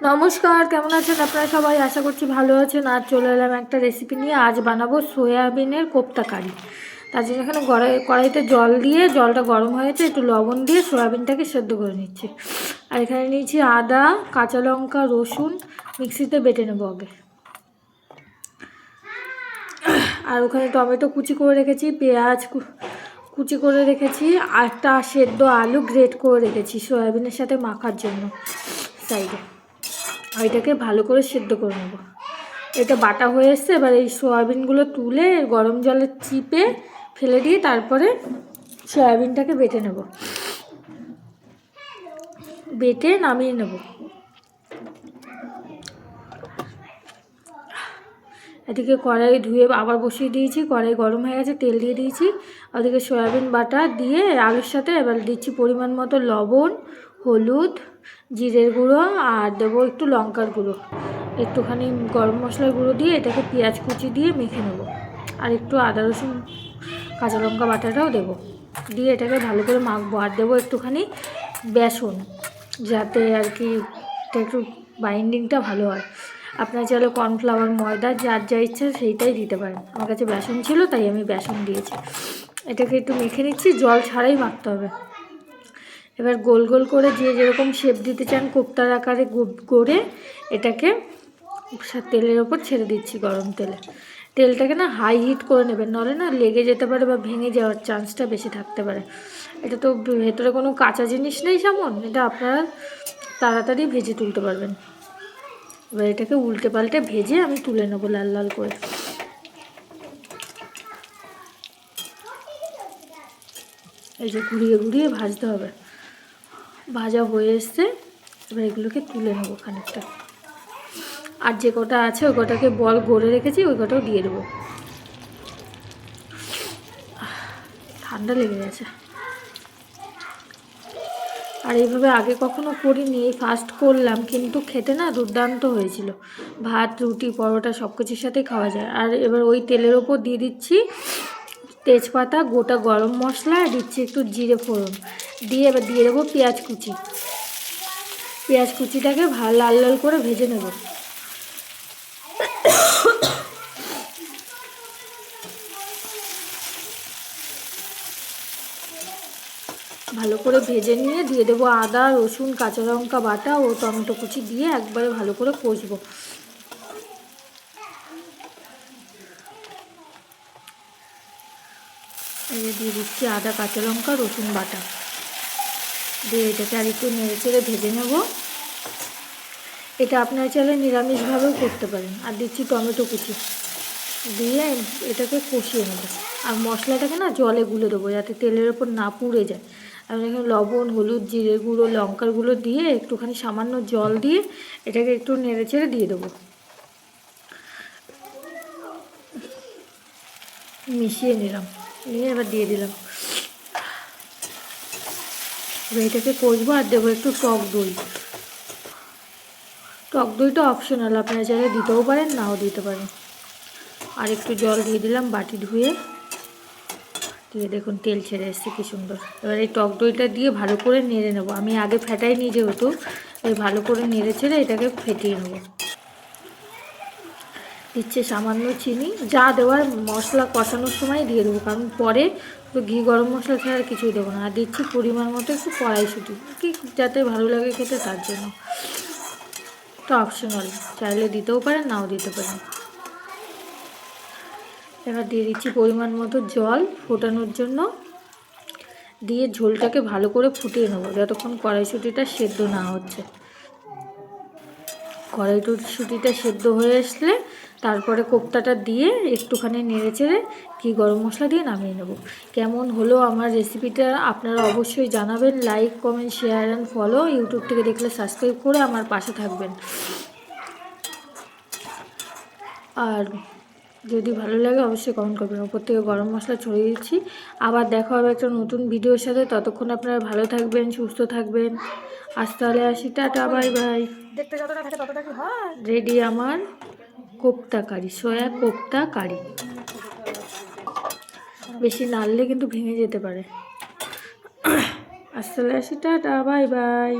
নমস্কার, কেমন আছেন আপনারা সবাই? আশা করছি ভালো আছেন। আজ চলে এলাম একটা রেসিপি নিয়ে। আজ বানাবো সয়াবিনের কোপ্তা কারি। তার জন্য এখানে কড়াইতে জল দিয়ে, জলটা গরম হয়েছে, একটু লবণ দিয়ে সয়াবিনটাকে সেদ্ধ করে নিচ্ছি। আর এখানে নিয়েছি আদা, কাঁচা লঙ্কা, রসুন, মিক্সিতে বেটে নেবো আগে। আর ওখানে টমেটো কুচি করে রেখেছি, পেঁয়াজ কুচি করে রেখেছি, একটা সেদ্ধ আলু গ্রেট করে রেখেছি সয়াবিনের সাথে মাখার জন্য সাইডে। এটাকে ভালো করে সেদ্ধ করে নেব। এটা বাটা হয়ে এসছে। এবার এই সয়াবিনগুলো তুলে গরম জলে চিপে ফেলে দিয়ে তারপরে সয়াবিনটাকে বেটে নেব, বেটে নামিয়ে নেব। এদিকে কড়াই ধুয়ে আবার বসিয়ে দিয়েছি, কড়াই গরম হয়ে গেছে, তেল দিয়ে দিয়েছি। ওদিকে সয়াবিন বাটা দিয়ে আলুর সাথে এবার দিচ্ছি পরিমাণ মতো লবণ, হলুদ, জিরের গুঁড়ো, আর দেবো একটু লঙ্কার গুঁড়ো, একটুখানি গরম মশলার গুঁড়ো দিয়ে এটাকে পেঁয়াজ কুচি দিয়ে মেখে নেব। আর একটু আদা রসুন কাঁচা লঙ্কা বাটাটাও দেবো, দিয়ে এটাকে ভালো করে মাখবো। আর দেবো একটুখানি বেসন, যাতে আর কি এটা একটু বাইন্ডিংটা ভালো হয়। আপনার চাইলে কর্নফ্লাওয়ার, ময়দা, যার যা ইচ্ছা সেইটাই দিতে পারেন। আমার কাছে বেসন ছিল তাই আমি বেসন দিয়েছি। এটাকে একটু মেখে নিচ্ছি, জল ছাড়াই মাখতে হবে। এবার গোল গোল করে যে যেরকম শেপ দিতে চান কোপ্তার আকারে গড়ে এটাকে তেলের ওপর ছেড়ে দিচ্ছি। গরম তেলটাকে না হাই হিট করে নেবেন, নাহলে না লেগে যেতে পারে বা ভেঙে যাওয়ার চান্সটা বেশি থাকতে পারে। এটা তো ভেতরে কোনো কাঁচা জিনিস নেই সামন, এটা আপনারা তাড়াতাড়ি ভেজে তুলতে পারবেন। এবার এটাকে উল্টে পাল্টে ভেজে আমি তুলে নেবো লাল লাল করে। এই যে ঘুরিয়ে ঘুরিয়ে ভাজতে হবে। ভাজা হয়ে এসছে, এবার এগুলোকে তুলে নেবো খানিকটা। আর যে কটা আছে ওই কটাকে বল গড়ে রেখেছি, ওই কটাও দিয়ে দেবো। ঠান্ডা লেগে গেছে। আর এইভাবে আগে কখনো করিনি, এই ফার্স্ট করলাম, কিন্তু খেতে না দুর্দান্ত হয়েছিল। ভাত, রুটি, পরোটা সব কিছুর সাথেই খাওয়া যায়। আর এবার ওই তেলের ওপর দিয়ে দিচ্ছি তেজপাতা, গোটা গরম মশলা, দিচ্ছি একটু জিরে ফোড়ন, দিয়ে এবার দিয়ে দেবো পেঁয়াজ কুচি। পেঁয়াজ কুচিটাকে লাল লাল করে ভেজে নেব। ভালো করে ভেজে নিয়ে দিয়ে দেবো আদা, রসুন, কাঁচা লঙ্কা বাটা ও টমেটো কুচি দিয়ে একবারে ভালো করে কষবো। এই দিয়ে দিচ্ছি আদা, কাঁচা লঙ্কা, রসুন বাটা দিয়ে এটাকে আর একটু নেড়ে চেড়ে ভেজে নেব। এটা আপনারা চাইলে নিরামিষভাবেও করতে পারেন। আর দিচ্ছি টমেটো কুচি দিয়ে এটাকে কষিয়ে নেব। আর মশলাটাকে না জলে গুলে দেবো, যাতে তেলের ওপর না পুড়ে যায়। আমি এখানে লবণ, হলুদ, জিরের গুঁড়ো, লঙ্কার গুঁড়ো দিয়ে একটুখানি সামান্য জল দিয়ে এটাকে একটু নেড়ে চেড়ে দিয়ে দেবো, মিশিয়ে নিলাম, নিয়ে এবার দিয়ে দিলাম। এবার এটাকে কষবো। আর দেবো একটু টক দই। টক দইটা অপশনাল, আপনারা চাইলে দিতেও পারেন, নাও দিতে পারেন। আর একটু জল দিয়ে দিলাম বাটি ধুয়ে, দিয়ে দেখুন তেল ছেড়ে এসছে কি সুন্দর। এবার এই টক দইটা দিয়ে ভালো করে নেড়ে নেবো। আমি আগে ফেটাইনি যেহেতু, এই ভালো করে নেড়ে ছেড়ে এটাকে ফেটিয়ে নেবো। দিচ্ছে সামান্য চিনি, যা দেওয়ার মশলা কষানোর সময় দিয়ে দেবো, কারণ পরে তো ঘি গরম মশলা ছাড়া আর কিছুই দেবো না। আর দিচ্ছি পরিমাণ মতো একটু কড়াইশুঁটি, কি যাতে ভালো লাগে খেতে তার জন্য। তো অপশনাল, চাইলে দিতেও পারেন, নাও দিতে পারেন। এবার দিয়ে দিচ্ছি পরিমাণ মতো জল ফোটানোর জন্য, দিয়ে ঝোলটাকে ভালো করে ফুটিয়ে নেবো যতক্ষণ কড়াইশুঁটিটা সেদ্ধ না হচ্ছে। কড়াইশুঁটিটা সেদ্ধ হয়ে আসলে তারপরে কোপ্তাটা দিয়ে একটুখানি নেড়ে চেড়ে ঘি গরম মশলা দিয়ে নামিয়ে নেব। কেমন হলো আমার রেসিপিটা আপনারা অবশ্যই জানাবেন। Like, comment, share and follow. YouTube থেকে দেখলে সাবস্ক্রাইব করে আমার পাশে থাকবেন। আর যদি ভালো লাগে অবশ্যই কমেন্ট করবেন। ওপর থেকে গরম মশলা ছড়িয়ে দিচ্ছি। আবার দেখা হবে একটা নতুন ভিডিওর সাথে। ততক্ষণ আপনারা ভালো থাকবেন, সুস্থ থাকবেন। আজ তাহলে আসি, টাটা, বাই বাই। দেখতে যতটা থাকে ততটা কি হয়। রেডি আমার কোপ্তা কারি, সয়া কোপ্তা কারি। বেশি নাড়লে কিন্তু ভেঙে যেতে পারে। আজ তাহলে আসি, টাটা, বাই বাই।